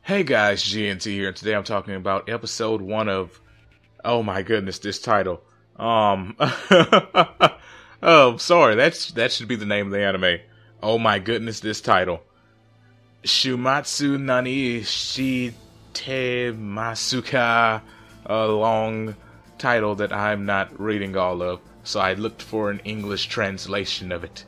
Hey guys, GNT here, and today I'm talking about episode 1 of, oh my goodness, this title. Oh, sorry, that should be the name of the anime. Oh my goodness, this title. Shuumatsu Nani Shitemasu, a long title that I'm not reading all of, so I looked for an English translation of it.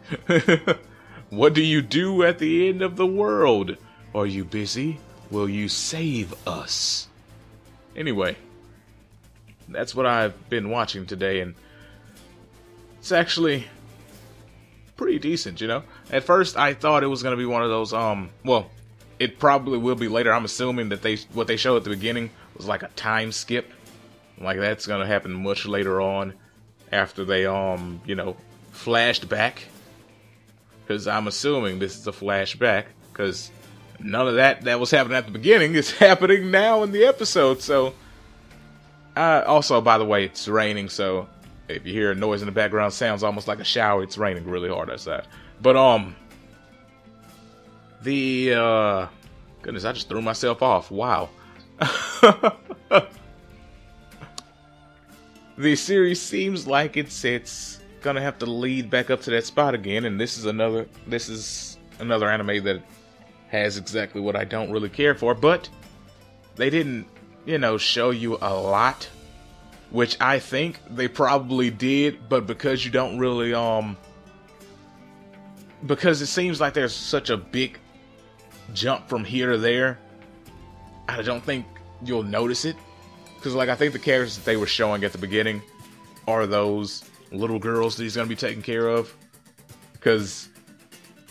What do you do at the end of the world? Are you busy? Will you save us? Anyway, that's what I've been watching today, and it's actually pretty decent, you know? At first, I thought it was going to be one of those, well, it probably will be later. I'm assuming that what they showed at the beginning was like a time skip. Like, that's going to happen much later on after they, flashed back. Because I'm assuming this is a flashback, because none of that was happening at the beginning is happening now in the episode, so... also, by the way, it's raining, so if you hear a noise in the background, sounds almost like a shower. It's raining really hard outside. But, goodness, I just threw myself off. Wow. The series seems like it's gonna have to lead back up to that spot again, and this is another anime that has exactly what I don't really care for, but they didn't, show you a lot, which I think they probably did, but because you don't really, because it seems like there's such a big jump from here to there, I don't think you'll notice it, because, like, I think the characters that they were showing at the beginning are those little girls that he's going to be taking care of, because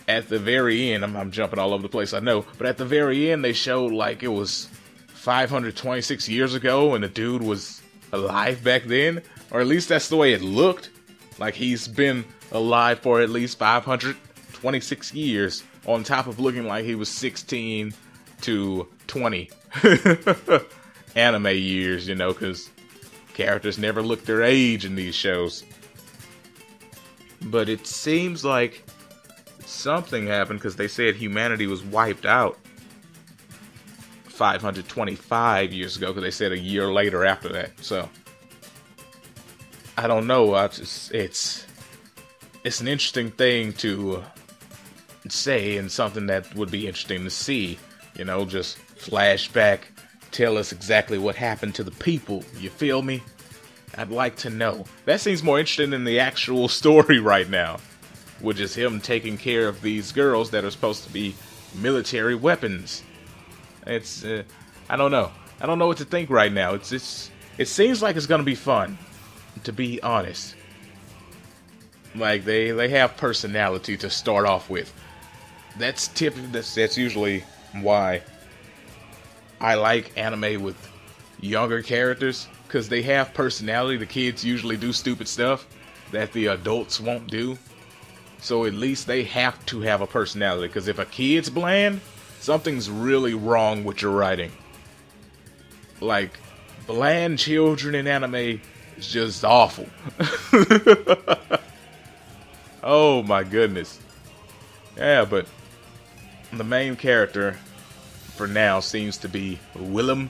at the very end, I'm jumping all over the place, I know, but at the very end, they showed like it was 526 years ago and the dude was alive back then, or at least that's the way it looked. Like he's been alive for at least 526 years, on top of looking like he was 16 to 20 anime years, because characters never look their age in these shows. But it seems like something happened, because they said humanity was wiped out 525 years ago, because they said a year later after that. So I don't know. It's an interesting thing to say, and something that would be interesting to see. Just flashback, tell us exactly what happened to the people. You feel me? I'd like to know. That seems more interesting than the actual story right now, which is him taking care of these girls that are supposed to be military weapons. It's, I don't know. I don't know what to think right now. It seems like it's gonna be fun, to be honest. Like, they have personality to start off with. That's usually why I like anime with younger characters, because they have personality. The kids usually do stupid stuff that the adults won't do. So at least they have to have a personality, because if a kid's bland, something's really wrong with your writing. Like, bland children in anime is just awful. Oh my goodness. Yeah, but the main character for now seems to be Willem.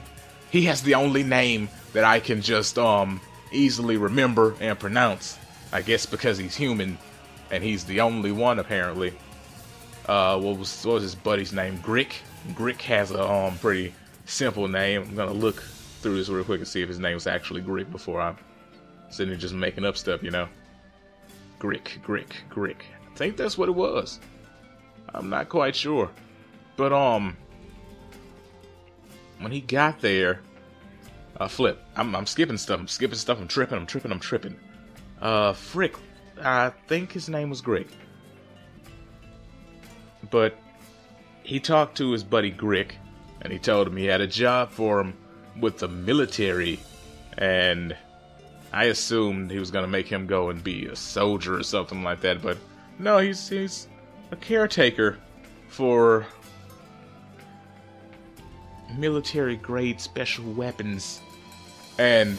He has the only name that I can just easily remember and pronounce. I guess because he's human. And he's the only one, apparently. What was his buddy's name? Grick. Grick has a pretty simple name. I'm gonna look through this real quick and see if his name was actually Grick before I'm sitting here just making up stuff, Grick. I think that's what it was. I'm not quite sure. But, when he got there, flip. I'm skipping stuff. I'm tripping. Frick. I think his name was Grick. But he talked to his buddy Grick, and he told him he had a job for him with the military, and I assumed he was going to make him go and be a soldier or something like that, but no, he's a caretaker for military-grade special weapons. And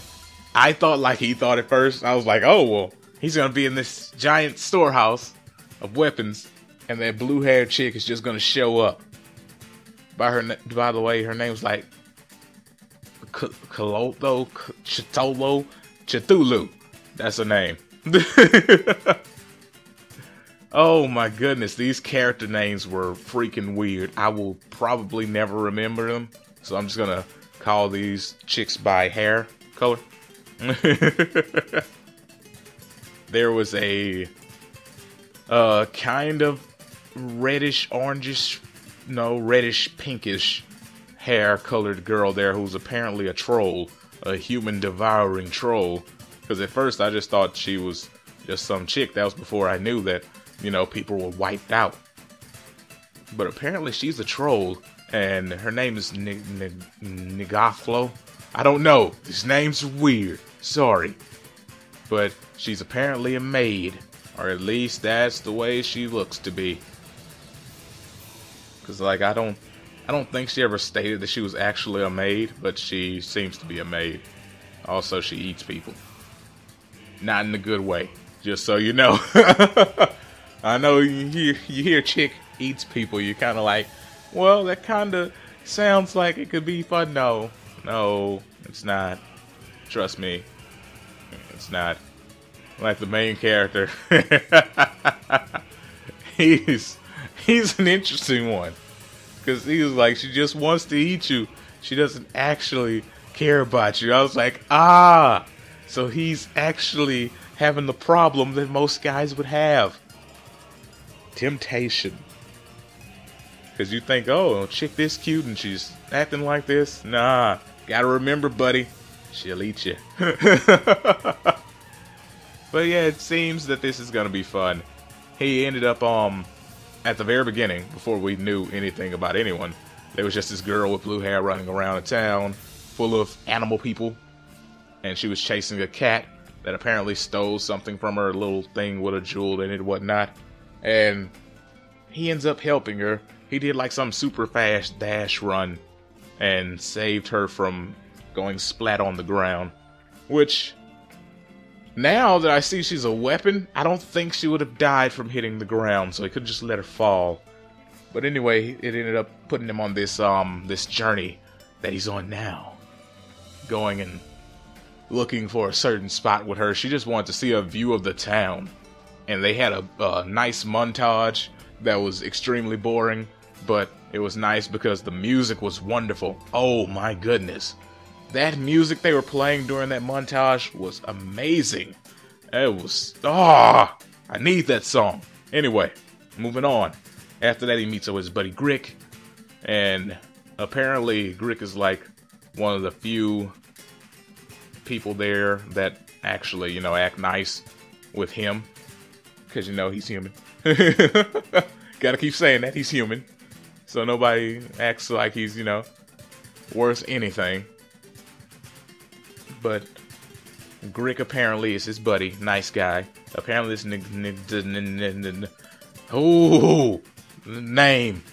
I thought like he thought at first. I was like, oh, well, he's going to be in this giant storehouse of weapons, and that blue-haired chick is just going to show up. By the way, her name's like Cthulhu. Cthulhu. That's her name. Oh my goodness, these character names were freaking weird. I will probably never remember them, so I'm just gonna call these chicks by hair color. There was a kind of reddish, orangish, no, reddish, pinkish hair colored girl there who's apparently a troll, a human devouring troll. Because at first I just thought she was just some chick. That was before I knew that, you know, people were wiped out. But apparently she's a troll, and her name is Nigaflo. I don't know. These names are weird. Sorry. But she's apparently a maid, or at least that's the way she looks to be. Cause like I don't think she ever stated that she was actually a maid, but she seems to be a maid. Also, she eats people. Not in a good way, just so you know. I know you hear chick eats people, you're kind of like, well, that kind of sounds like it could be fun. No, it's not. Trust me, it's not. Like the main character, he's an interesting one, because he was like, she just wants to eat you. She doesn't actually care about you. I was like, so he's actually having the problem that most guys would have. Temptation. Because you think, oh, a chick this cute and she's acting like this. Nah, gotta remember, buddy, she'll eat you. But yeah, it seems that this is gonna be fun. He ended up, at the very beginning, before we knew anything about anyone, there was just this girl with blue hair running around a town full of animal people, and she was chasing a cat that apparently stole something from her, little thing with a jewel in it and whatnot, and he ends up helping her. He did like some super fast dash run and saved her from going splat on the ground, which, now that I see she's a weapon, I don't think she would have died from hitting the ground, so he could just let her fall. But anyway, it ended up putting him on this this journey that he's on now, going and looking for a certain spot with her. She just wanted to see a view of the town, and they had a nice montage that was extremely boring, but it was nice because the music was wonderful. Oh my goodness. That music they were playing during that montage was amazing. It was, I need that song. Anyway, moving on. After that, he meets up with his buddy Grick, and apparently Grick is like one of the few people there that actually, you know, act nice with him, because, you know, he's human. Gotta keep saying that, he's human. So nobody acts like he's, you know, worth anything. But Grick apparently is his buddy, nice guy. Apparently this name,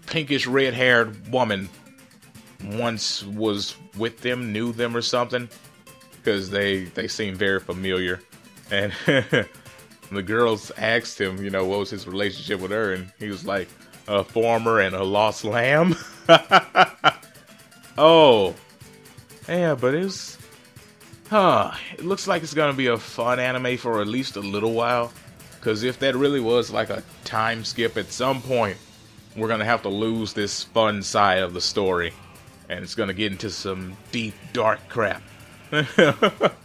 pinkish red-haired woman, once was with them, knew them or something, because they seem very familiar. And the girls asked him, you know, what was his relationship with her, and he was like, a farmer and a lost lamb. Oh. Yeah, but it's... it looks like it's gonna be a fun anime for at least a little while. Because if that really was like a time skip, at some point, we're gonna have to lose this fun side of the story. And it's gonna get into some deep, dark crap. But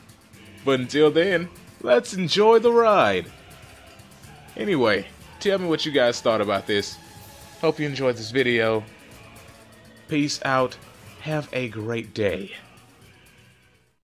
until then, let's enjoy the ride. Anyway, tell me what you guys thought about this. Hope you enjoyed this video. Peace out. Have a great day.